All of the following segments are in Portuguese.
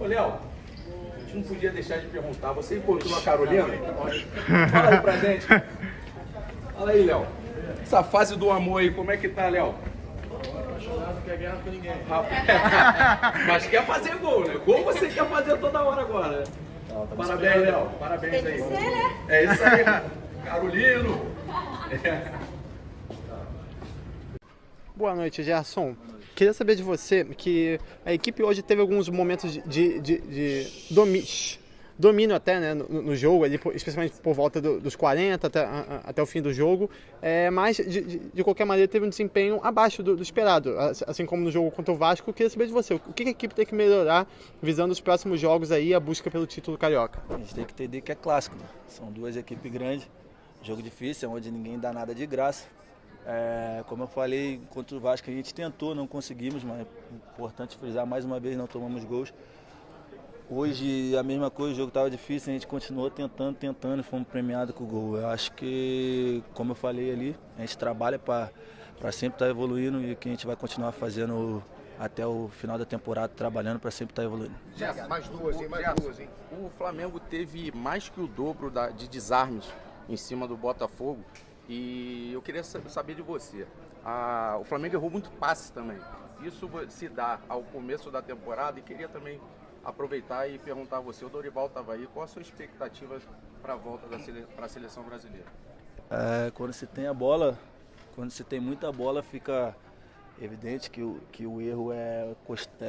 Ô, Léo, a gente não podia deixar de perguntar. Você encontrou a Carolina? Fala aí pra gente. Fala aí, Léo. Essa fase do amor aí, como é que tá, Léo? Apaixonado, não quer guerra com ninguém. Mas quer fazer gol, né? Gol você quer fazer toda hora agora, né? Parabéns, Léo. Parabéns aí. Tem que ser, né? É isso aí. Carolino. Boa noite, Gerson. Queria saber de você que a equipe hoje teve alguns momentos de domínio até, né, no jogo, ali, especialmente por volta dos 40 até o fim do jogo, mas de qualquer maneira teve um desempenho abaixo do esperado, assim como no jogo contra o Vasco. Eu queria saber de você, o que a equipe tem que melhorar visando os próximos jogos aí, a busca pelo título carioca? A gente tem que entender que é clássico, né? São duas equipes grandes, jogo difícil, onde ninguém dá nada de graça. Como eu falei, contra o Vasco a gente tentou, não conseguimos, mas é importante frisar mais uma vez, não tomamos gols. Hoje a mesma coisa, o jogo estava difícil, a gente continuou tentando e fomos premiados com o gol. Eu acho que, como eu falei ali, a gente trabalha para sempre estar evoluindo e que a gente vai continuar fazendo até o final da temporada, trabalhando para sempre estar evoluindo. Mais duas, hein? O Flamengo teve mais que o dobro de desarmes em cima do Botafogo. E eu queria saber de você. O Flamengo errou muito passe também. Isso se dá ao começo da temporada e queria também aproveitar e perguntar a você. O Dorival estava aí. Qual a sua expectativa para a volta para a seleção brasileira? Quando se tem a bola, quando se tem muita bola, fica evidente que o erro é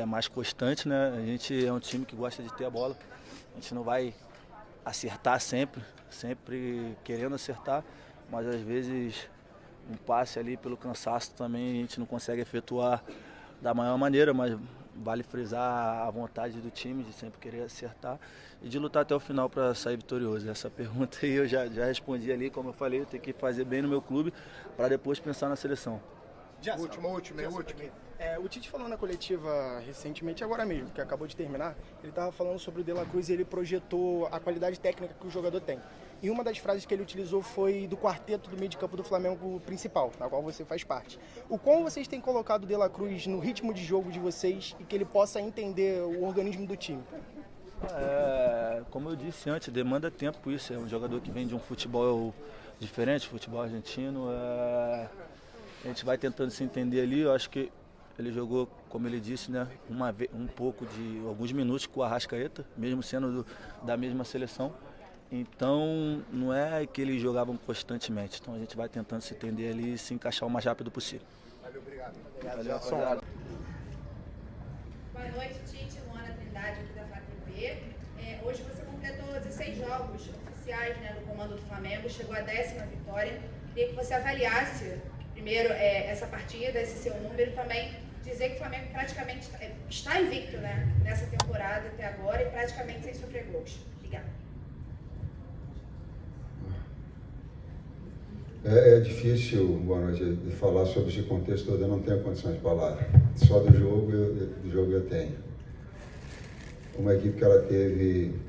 mais constante, né? A gente é um time que gosta de ter a bola. A gente não vai acertar sempre querendo acertar. Mas às vezes um passe ali pelo cansaço também a gente não consegue efetuar da maior maneira, mas vale frisar a vontade do time de sempre querer acertar e de lutar até o final para sair vitorioso. Essa pergunta aí eu já respondi ali, como eu falei, eu tenho que fazer bem no meu clube para depois pensar na seleção. Última. O Tite falou na coletiva recentemente, agora mesmo, que acabou de terminar, ele estava falando sobre o De La Cruz e ele projetou a qualidade técnica que o jogador tem. E uma das frases que ele utilizou foi do quarteto do meio de campo do Flamengo principal, na qual você faz parte. O quão vocês têm colocado o De La Cruz no ritmo de jogo de vocês e que ele possa entender o organismo do time? Como eu disse antes, demanda tempo isso. É um jogador que vem de um futebol diferente, futebol argentino. A gente vai tentando se entender ali. Eu acho que ele jogou, como ele disse, né, alguns minutos com o Arrascaeta, mesmo sendo da mesma seleção. Então, não é que eles jogavam constantemente. Então, a gente vai tentando se entender ali e se encaixar o mais rápido possível. Valeu, obrigado. Valeu, rapaziada. Boa noite, Tite. Luana Trindade, aqui da FATV. Hoje você completou 16 jogos oficiais, né, no comando do Flamengo, chegou à 10ª vitória. Queria que você avaliasse, primeiro, essa partida, esse seu número, e também dizer que o Flamengo praticamente está invicto, né, nessa temporada até agora e praticamente sem sofrer gols. Obrigada. É difícil, boa noite, de falar sobre esse contexto todo, eu não tenho condições de falar. Só do jogo eu tenho. Uma equipe que ela teve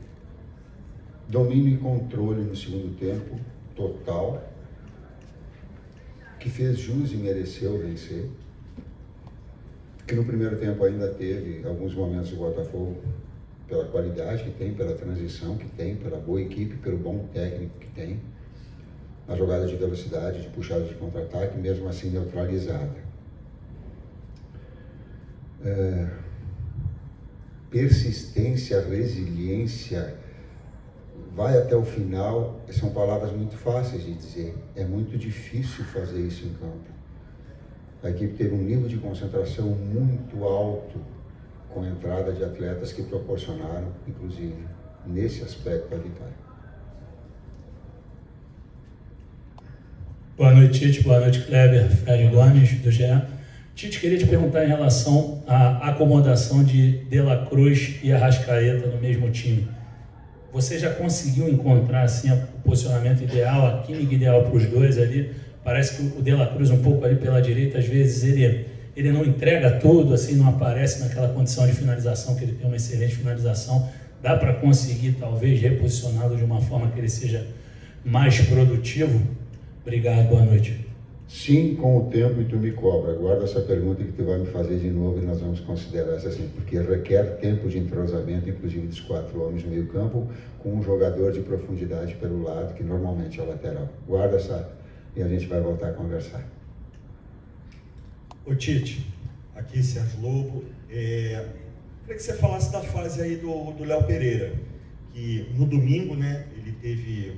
domínio e controle no segundo tempo, total, que fez jus e mereceu vencer, que no primeiro tempo ainda teve alguns momentos do Botafogo, pela qualidade que tem, pela transição que tem, pela boa equipe, pelo bom técnico que tem, na jogada de velocidade, de puxada de contra-ataque, mesmo assim neutralizada. Persistência, resiliência, vai até o final, são palavras muito fáceis de dizer. É muito difícil fazer isso em campo. A equipe teve um nível de concentração muito alto, com a entrada de atletas que proporcionaram, inclusive, nesse aspecto, a vitória. Boa noite, Tite. Boa noite, Kleber. Fred Gomes, do GE. Tite, queria te perguntar em relação à acomodação de La Cruz e Arrascaeta no mesmo time. Você já conseguiu encontrar assim, o posicionamento ideal, a química ideal para os dois ali? Parece que o De La Cruz, um pouco ali pela direita, às vezes ele não entrega tudo, assim, não aparece naquela condição de finalização, que ele tem uma excelente finalização. Dá para conseguir, talvez, reposicioná-lo de uma forma que ele seja mais produtivo? Obrigado, boa noite. Sim, com o tempo e tu me cobra. Guarda essa pergunta que tu vai me fazer de novo e nós vamos considerar essa assim, porque requer tempo de entrosamento, inclusive dos 4 homens no meio campo, com um jogador de profundidade pelo lado, que normalmente é o lateral. Guarda essa e a gente vai voltar a conversar. Ô Tite, aqui Sérgio Lobo, queria que você falasse da fase aí do Léo Pereira, que no domingo, né, ele teve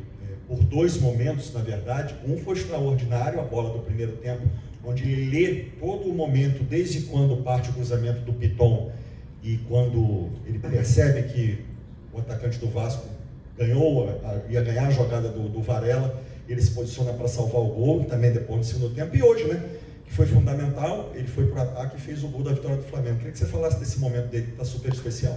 por 2 momentos, na verdade. Um foi extraordinário, a bola do primeiro tempo, onde ele lê todo o momento, desde quando parte o cruzamento do Piton e quando ele percebe que o atacante do Vasco ia ganhar a jogada do Varela, ele se posiciona para salvar o gol, também depois no segundo tempo. E hoje, né, que foi fundamental, ele foi para o ataque e fez o gol da vitória do Flamengo. Queria que você falasse desse momento dele, que está super especial.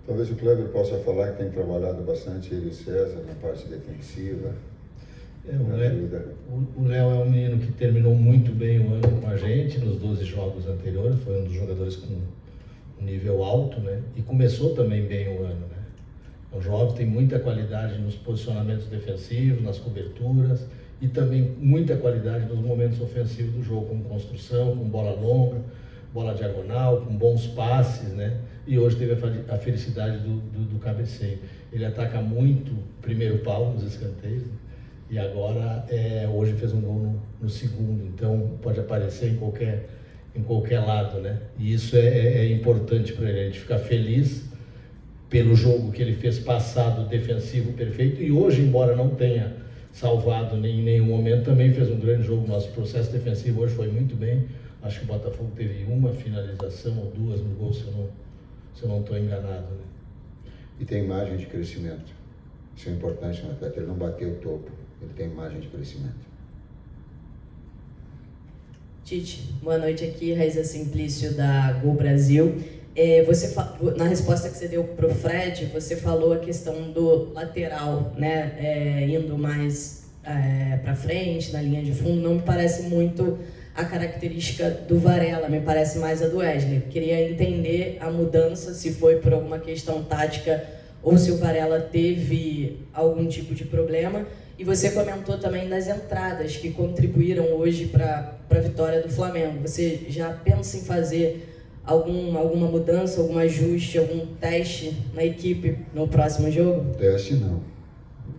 Talvez o Kleber possa falar que tem trabalhado bastante, ele e o César, na parte defensiva. O Léo é um menino que terminou muito bem o ano com a gente, nos 12 jogos anteriores, foi um dos jogadores com um nível alto, né? E começou também bem o ano, né? O jovem tem muita qualidade nos posicionamentos defensivos, nas coberturas, e também muita qualidade nos momentos ofensivos do jogo, com construção, com bola longa, bola diagonal, com bons passes, né? E hoje teve a felicidade do cabeceio. Ele ataca muito primeiro pau nos escanteios, né? E agora hoje fez um gol no segundo, então pode aparecer em qualquer lado, né? E isso é importante para ele, a gente ficar feliz pelo jogo que ele fez passado, defensivo perfeito, e hoje, embora não tenha salvado em nenhum momento, também fez um grande jogo. Nosso processo defensivo hoje foi muito bem. Acho que o Botafogo teve uma finalização ou 2 no gol, se eu não estou enganado, né? E tem margem de crescimento. Isso é importante no atleta, ele não bateu o topo, ele tem margem de crescimento. Tite, boa noite aqui, Raíza Simplício da Gol Brasil. Na resposta que você deu para o Fred, você falou a questão do lateral, né, indo mais para frente, na linha de fundo. Não me parece muito a característica do Varela, me parece mais a do Wesley. Queria entender a mudança, se foi por alguma questão tática ou se o Varela teve algum tipo de problema. E você comentou também das entradas que contribuíram hoje para a vitória do Flamengo. Você já pensa em fazer alguma mudança, algum ajuste, algum teste na equipe no próximo jogo? Teste não.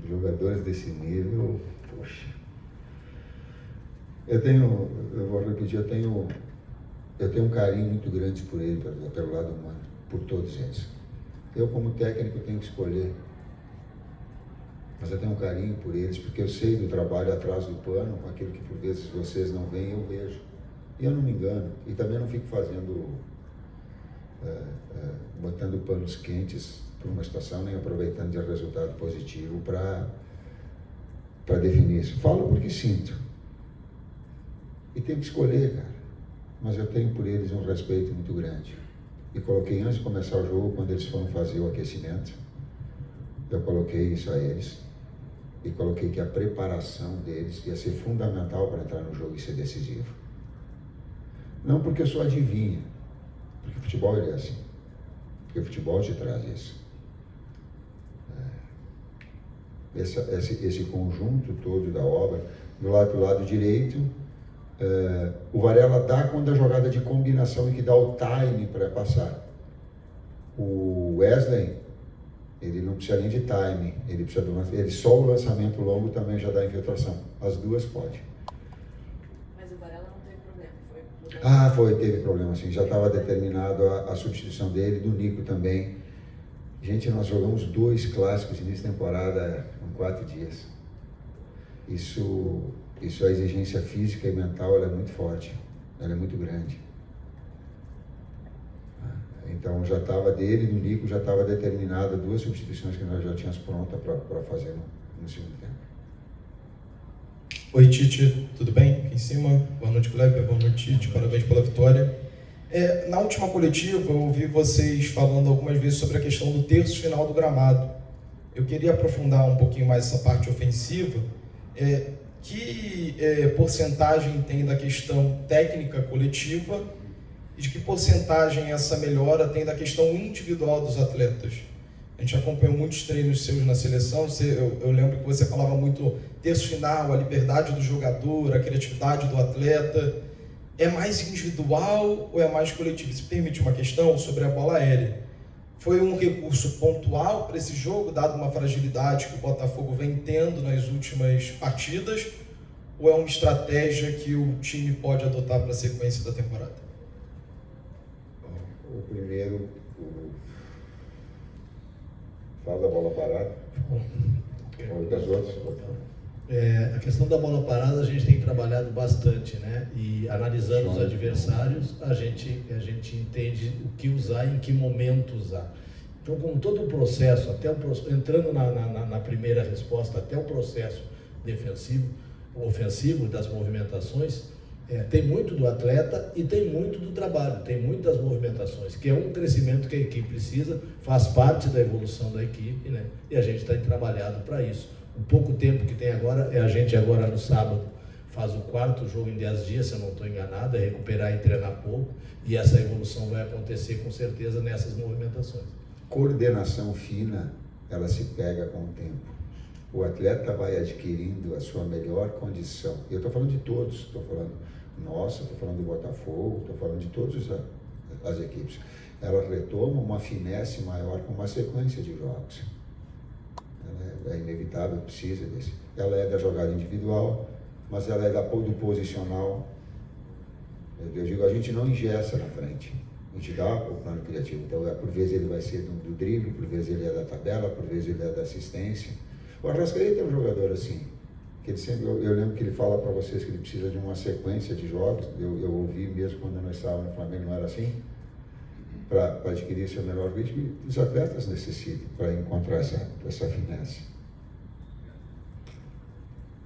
Jogadores desse nível, poxa. Eu vou repetir, eu tenho um carinho muito grande por ele, pelo lado humano, por todos eles. Eu, como técnico, tenho que escolher. Mas eu tenho um carinho por eles, porque eu sei do trabalho atrás do pano, aquilo que por vezes vocês não veem, eu vejo. E eu não me engano. E também não fico botando panos quentes por uma situação, nem aproveitando de resultado positivo para definir isso. Falo porque sinto. E tenho que escolher, cara. Mas eu tenho por eles um respeito muito grande. E coloquei antes de começar o jogo, quando eles foram fazer o aquecimento, eu coloquei isso a eles. E coloquei que a preparação deles ia ser fundamental para entrar no jogo e ser decisivo. Não porque eu sou adivinha, porque o futebol ele é assim. Porque o futebol te traz isso. Esse conjunto todo da obra, do lado direito, o Varela dá quando a jogada de combinação e que dá o time para passar. O Wesley, ele não precisa nem de time, ele só o lançamento longo também já dá infiltração. As duas pode. Mas o Varela não teve problema, teve problema sim, já estava determinado a substituição dele, do Nico também. Gente, nós jogamos 2 clássicos início de temporada em 4 dias. Isso, a exigência física e mental, ela é muito forte, ela é muito grande. Então já estava dele e do Nico, já estava determinada 2 substituições que nós já tínhamos pronta para fazer no segundo tempo. Oi Tite, tudo bem? Aqui em cima, boa noite Kleber, boa noite Tite, parabéns pela vitória. Na última coletiva eu ouvi vocês falando algumas vezes sobre a questão do terço final do gramado. Eu queria aprofundar um pouquinho mais essa parte ofensiva. Que porcentagem tem da questão técnica coletiva e de que porcentagem essa melhora tem da questão individual dos atletas? A gente acompanhou muitos treinos seus na seleção. Eu lembro que você falava muito terço final, a liberdade do jogador, a criatividade do atleta. É mais individual ou é mais coletivo? Se permite uma questão sobre a bola aérea. Foi um recurso pontual para esse jogo, dado uma fragilidade que o Botafogo vem tendo nas últimas partidas, ou é uma estratégia que o time pode adotar para a sequência da temporada? O primeiro, fala da bola parada, ou das outras. A questão da bola parada a gente tem trabalhado bastante, né? E analisando os adversários, a gente entende o que usar e em que momento usar. Então, como todo o processo, entrando na primeira resposta, até o processo ofensivo das movimentações, tem muito do atleta e tem muito do trabalho, tem muitas movimentações, que é um crescimento que a equipe precisa, faz parte da evolução da equipe, né? E a gente tem trabalhado para isso. O pouco tempo que tem agora, a gente agora no sábado faz o 4º jogo em 10 dias, se eu não estou enganado, é recuperar e treinar pouco, e essa evolução vai acontecer com certeza nessas movimentações. Coordenação fina, ela se pega com o tempo. O atleta vai adquirindo a sua melhor condição. Eu estou falando de todos, estou falando nossa, estou falando do Botafogo, estou falando de todas as equipes. Ela retoma uma finesse maior com uma sequência de jogos. É inevitável, precisa desse. Ela é da jogada individual, mas ela é do posicional. Eu digo, a gente não engessa na frente, a gente dá o plano criativo. Então, por vezes ele vai ser do drible, por vezes ele é da tabela, por vezes ele é da assistência. O Arrascaeta é um jogador assim, que ele sempre, eu lembro que ele fala para vocês que ele precisa de uma sequência de jogos. Eu ouvi mesmo quando nós estávamos no Flamengo, não era assim? Para adquirir seu melhor ritmo, os atletas necessitam para encontrar essa finesse.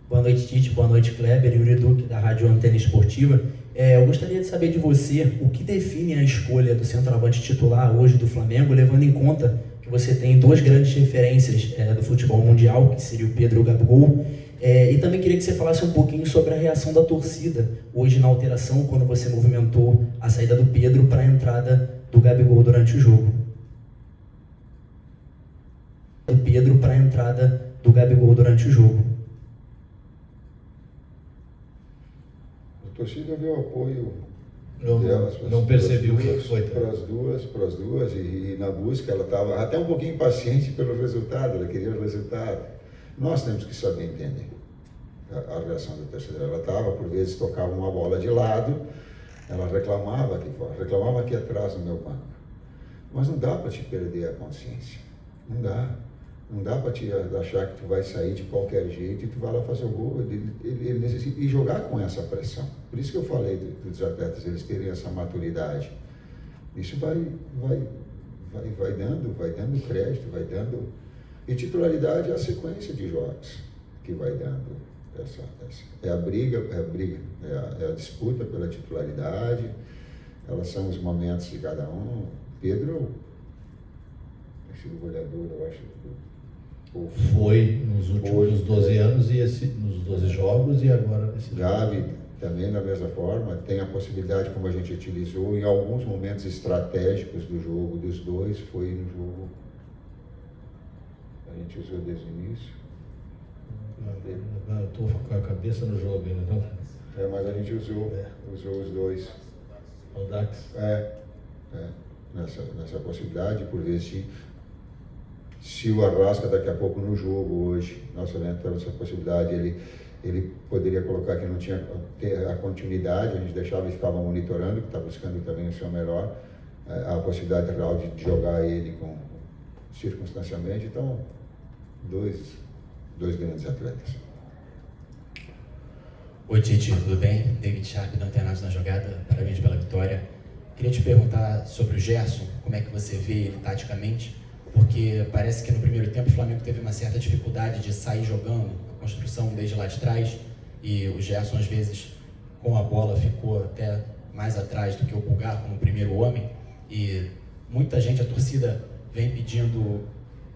Boa noite, Tite. Boa noite, Kleber. Yuri Duque, da Rádio Antena Esportiva. Eu gostaria de saber de você o que define a escolha do centroavante titular hoje do Flamengo, levando em conta que você tem 2 grandes referências do futebol mundial, que seria o Pedro e o Gabigol. E também queria que você falasse um pouquinho sobre a reação da torcida hoje na alteração, quando você movimentou a saída do Pedro para a entrada do Gabigol durante o jogo. A torcida viu o apoio delas. Não percebi o que foi. Para as duas, e na busca ela estava até um pouquinho impaciente pelo resultado, ela queria o resultado. Nós temos que saber entender a reação da torcida. Ela estava, por vezes, tocava uma bola de lado, ela reclamava aqui fora, reclamava aqui atrás no meu banco. Mas não dá para te perder a consciência. Não dá. Não dá para te achar que tu vai sair de qualquer jeito e tu vai lá fazer o gol. Ele necessita e jogar com essa pressão. Por isso que eu falei dos atletas, eles terem essa maturidade. Isso vai dando crédito, vai dando... E titularidade é a sequência de jogos que vai dando essa. É a briga, é a disputa pela titularidade, elas são os momentos de cada um. Pedro tem sido goleador, eu acho. Foi nos últimos 12 anos, e nos 12 jogos, e agora nesse Gabi também da mesma forma, tem a possibilidade, como a gente utilizou, em alguns momentos estratégicos do jogo, dos dois, foi no jogo. A gente usou desde o início. Eu estou com a cabeça no jogo ainda, não? Mas a gente usou os dois. O Dax? Nessa possibilidade, por vezes, se o Arrasca daqui a pouco no jogo hoje, nós sabemos essa possibilidade, ele poderia colocar que não tinha a continuidade, a gente deixava e ficava monitorando, que está buscando também o seu melhor, a possibilidade real de jogar ele circunstancialmente. Então, dois grandes atletas. Oi, Tite, tudo bem? David Sharp, da Antenados na Jogada, parabéns pela vitória. Queria te perguntar sobre o Gerson, como é que você vê ele taticamente, porque parece que no primeiro tempo o Flamengo teve uma certa dificuldade de sair jogando, a construção desde lá de trás, e o Gerson às vezes com a bola ficou até mais atrás do que o Pulgar como primeiro homem, e muita gente, a torcida vem pedindo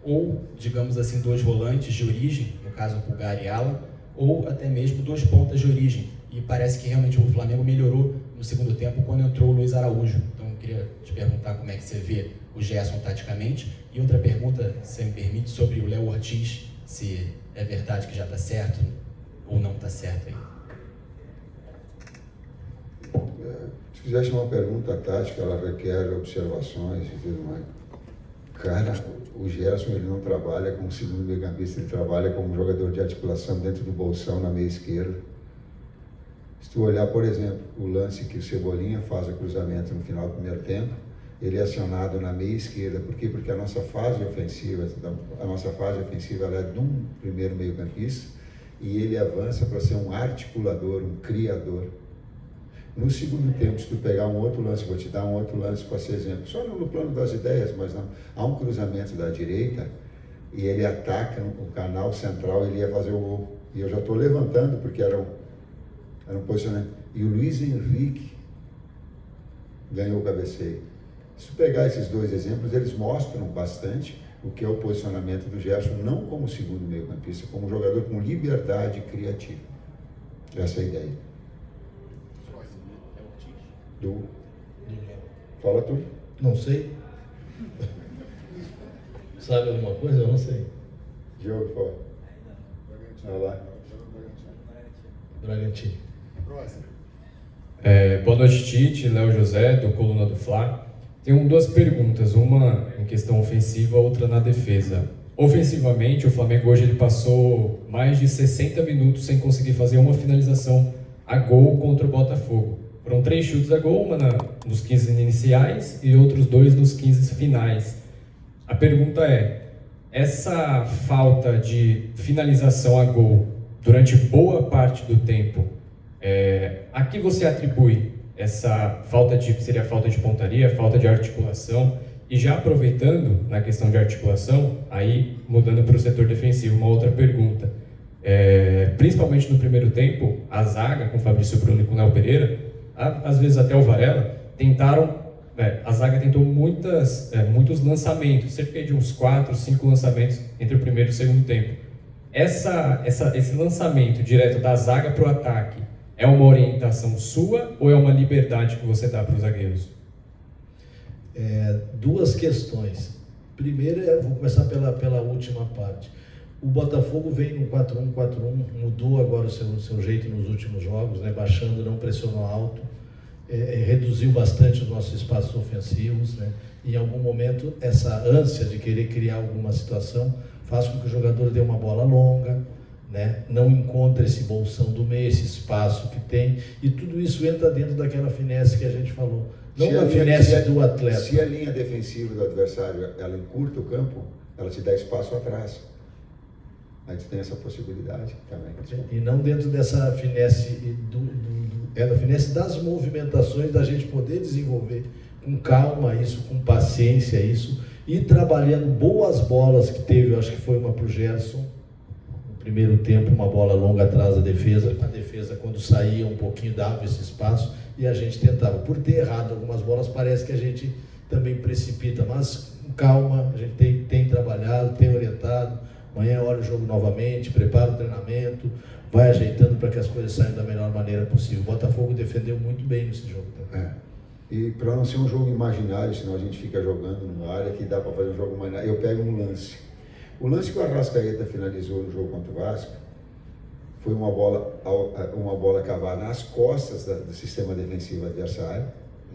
ou, digamos assim, 2 volantes de origem, no caso o Pulgar e Alan, ou até mesmo 2 pontas de origem. e parece que realmente o Flamengo melhorou no segundo tempo quando entrou o Luiz Araújo. Então eu queria te perguntar como é que você vê o Gerson taticamente. E outra pergunta, se me permite, sobre o Léo Ortiz, se é verdade que já está certo ou não está certo aí. Se fizesse uma pergunta tática, ela requer observações e tudo mais. Cara, o Gerson ele não trabalha como segundo meio-campista, ele trabalha como jogador de articulação dentro do bolsão na meia esquerda. Se tu olhar, por exemplo, o lance que o Cebolinha faz o cruzamento no final do primeiro tempo, ele é acionado na meia esquerda. Por quê? Porque a nossa fase ofensiva ela é de um primeiro meio-campista e ele avança para ser um articulador, um criador. No segundo tempo, se tu pegar um outro lance, vou te dar um outro lance para ser exemplo, só no plano das ideias, mas não. Há um cruzamento da direita e ele ataca o canal central, ele ia fazer o gol. E eu já estou levantando porque era um posicionamento. E o Luiz Henrique ganhou o cabeceio. Se tu pegar esses dois exemplos, eles mostram bastante o que é o posicionamento do Gerson, não como segundo meio-campista, como jogador com liberdade criativa. Essa é a ideia. Fala tu. Não sei. Sabe alguma coisa? Eu não sei. Diogo, fala. Vai lá. Bragantino. Boa noite, Tite, Léo José, do Coluna do Fla. Tenho duas perguntas, uma em questão ofensiva, outra na defesa. Ofensivamente, o Flamengo hoje ele passou mais de 60 minutos sem conseguir fazer uma finalização a gol contra o Botafogo. Foram 3 chutes a gol, uma nos 15 iniciais e outros 2 nos 15 finais. A pergunta é, essa falta de finalização a gol durante boa parte do tempo, a que você atribui essa falta seria falta de pontaria, falta de articulação? E já aproveitando na questão de articulação, aí mudando para o setor defensivo, uma outra pergunta. Principalmente no primeiro tempo, a zaga com Fabrício Bruno e com Léo Pereira, às vezes até o Varela, a zaga tentou muitos lançamentos, cerca de uns 4, 5 lançamentos entre o primeiro e o segundo tempo. Esse lançamento direto da zaga para o ataque é uma orientação sua ou é uma liberdade que você dá para os zagueiros? Duas questões. Primeiro, vou começar pela última parte. O Botafogo vem no 4-1-4-1, mudou agora o seu jeito nos últimos jogos, né? Baixando, não pressionou alto, reduziu bastante os nossos espaços ofensivos, né? Em algum momento, essa ânsia de querer criar alguma situação faz com que o jogador dê uma bola longa, né? Não encontre esse bolsão do meio, esse espaço que tem, e tudo isso entra dentro daquela finesse que a gente falou. Não a finesse do atleta. Se a linha defensiva do adversário ela encurta o campo, ela te dá espaço atrás. Aí tu tem essa possibilidade também. E não dentro dessa finesse, da finesse das movimentações, da gente poder desenvolver com calma isso, com paciência isso, e trabalhando boas bolas que teve, eu acho que foi uma para o Gerson, no primeiro tempo, uma bola longa atrás da defesa, a defesa quando saía um pouquinho dava esse espaço e a gente tentava. Por ter errado algumas bolas, parece que a gente também precipita, mas com calma, a gente tem trabalhado, tem orientado. Amanhã olha o jogo novamente, prepara o treinamento, vai ajeitando para que as coisas saiam da melhor maneira possível. O Botafogo defendeu muito bem nesse jogo também. E para não ser um jogo imaginário, senão a gente fica jogando numa área que dá para fazer um jogo imaginário, eu pego um lance. O lance que o Arrascaeta finalizou no jogo contra o Vasco foi uma bola cavada nas costas do sistema defensivo adversário,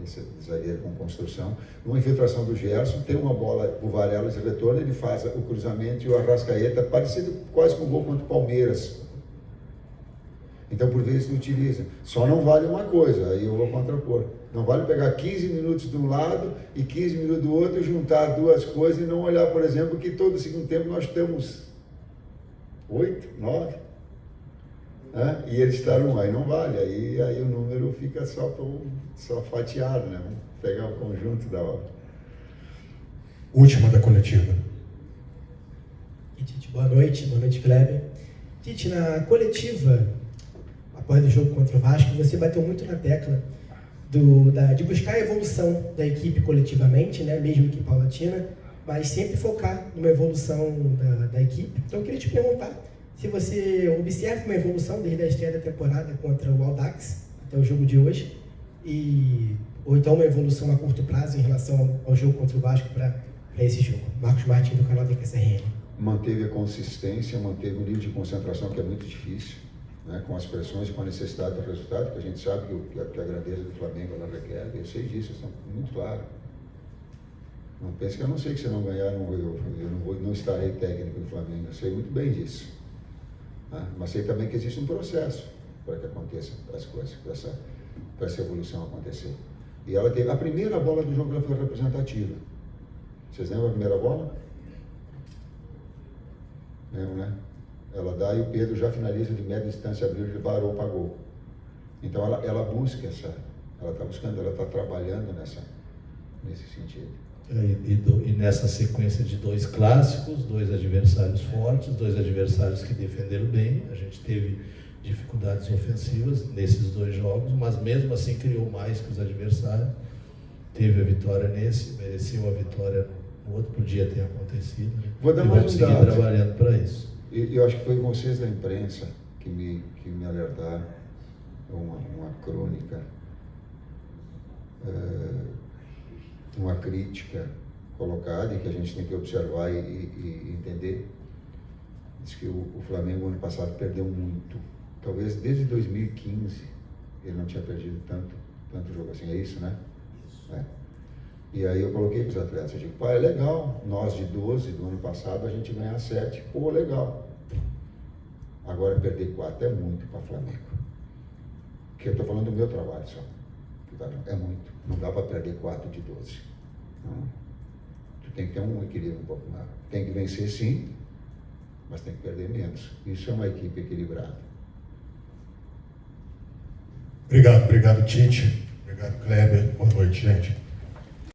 esse zagueiro com construção, numa infiltração do Gerson, tem uma bola, o Varela de retorno, ele faz o cruzamento e o Arrascaeta, parecido quase com o gol contra o Palmeiras. Então, por vezes, não utiliza. Só não vale uma coisa, aí eu vou contrapor. Não vale pegar 15 minutos de um lado e 15 minutos do outro, juntar duas coisas e não olhar, por exemplo, que todo segundo tempo nós temos 8, 9, e eles estarão aí, não vale. Aí o número fica só fatiado, né? Vamos pegar o conjunto da obra. Última da coletiva. Tite, boa noite Kleber. Tite, na coletiva, após o jogo contra o Vasco, você bateu muito na tecla de buscar a evolução da equipe coletivamente, né? Mesmo que paulatina, mas sempre focar numa evolução da equipe. Então eu queria te perguntar se você observa uma evolução desde a estreia da temporada contra o Audax até o jogo de hoje, ou então uma evolução a curto prazo em relação ao jogo contra o Vasco para esse jogo. Marcos Martins, do canal da QSRN. Manteve a consistência, manteve o nível de concentração, que é muito difícil, né, com as pressões e com a necessidade do resultado, que a gente sabe que a grandeza do Flamengo ela requer, eu sei disso, isso é muito claro. Não pense que eu não sei que se não ganhar, eu não estarei técnico do Flamengo, eu sei muito bem disso. Né? Mas sei também que existe um processo para que aconteça as coisas, para essa evolução acontecer. E ela teve, a primeira bola do jogo ela foi representativa. Vocês lembram a primeira bola? Lembram, né? Ela dá e o Pedro já finaliza de média distância, abriu, ele varou para gol. Então ela busca ela está buscando, ela está trabalhando nesse sentido. E nessa sequência de 2 clássicos, 2 adversários fortes, 2 adversários que defenderam bem, a gente teve dificuldades ofensivas nesses 2 jogos, mas mesmo assim criou mais que os adversários, teve a vitória nesse, mereceu a vitória no outro, podia ter acontecido, né? Vou dar e mais vamos seguir trabalhando para isso. Eu acho que foi vocês da imprensa que me alertaram, uma crônica, uma crítica colocada e que a gente tem que observar e entender. Diz que o Flamengo ano passado perdeu muito. Talvez desde 2015 ele não tinha perdido tanto jogo assim. É isso, né? É. E aí eu coloquei para os atletas, eu digo, pai, é legal, nós de 12 do ano passado a gente ganhar 7, pô, legal. Agora perder 4 é muito para o Flamengo. Porque eu estou falando do meu trabalho só. É muito. Não dá para perder 4 de 12. Não. Tu tem que ter um equilíbrio um pouco maior. Tem que vencer sim, mas tem que perder menos. Isso é uma equipe equilibrada. Obrigado, Tite. Obrigado, Kleber. Boa noite, gente.